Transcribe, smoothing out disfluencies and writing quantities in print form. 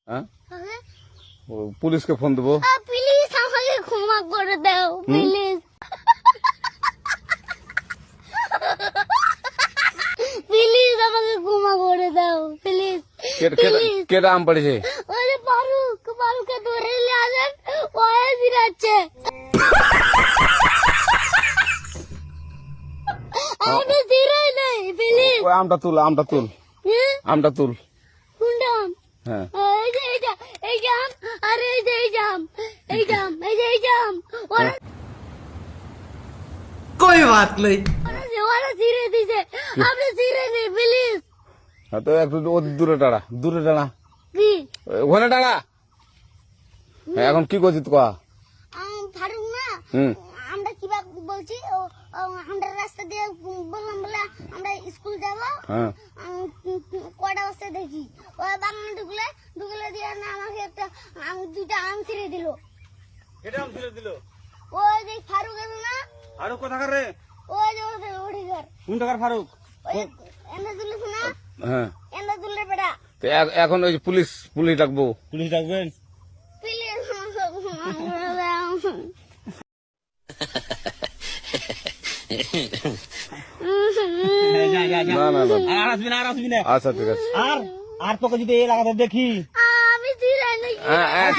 হ্যাঁ পুলিশকে ফোন দেবো। প্লিজ আমাকে ক্ষমা করে দাও প্লিজ প্লিজ আমাকে ক্ষমা করে দাও প্লিজ কেটা আম পড়েছে? ওই যে ফারুককে ধরে নিয়ে আসেন ওয়ে জিরাচ্ছে আমি জিরাই নাই প্লিজ ওই আমটা তুল আমটা তুল কোনটা আম? হ্যাঁ এই যে এই জাম আরে এই জাম এই জাম ওরা कोई बात नहीं। ওরা জিরে দিছে আপনি জিরে নেই প্লিজ হ্যাঁ, তো একটু দূরে দাঁড়া কি ওখানে দাঁড়া। হ্যাঁ, এখন কি করছিস তো? ফারুক না আমরা কিভাবে বলছি আমরা রাস্তা দিয়ে বললাম বলে আমরা স্কুল যাব হ্যাঁ কটা বস্তা দেখি ওই বাগানে ঢুকলে দিয়ে না আমাকে একটা দুইটা আম ছিঁড়ে দিল। এটা আম ছিঁড়ে দিল? ওই যে ফারুক আছে না ফারুক কোথাকার রে? ওই যে ওঠে ঘর কোন টাকার ফারুক? ওই এন্দা তুলিস না হ্যাঁ এন্দা তুললে বেটা তো এখন ওই যে পুলিশ ডাকবো। পুলিশ ডাকবেন? প্লিজ না আর আসবি না। আচ্ছা ঠিক আছে। আর তোকে যদি এই এলাকাতে দেখি আমি জিরাই নাকি হ্যাঁ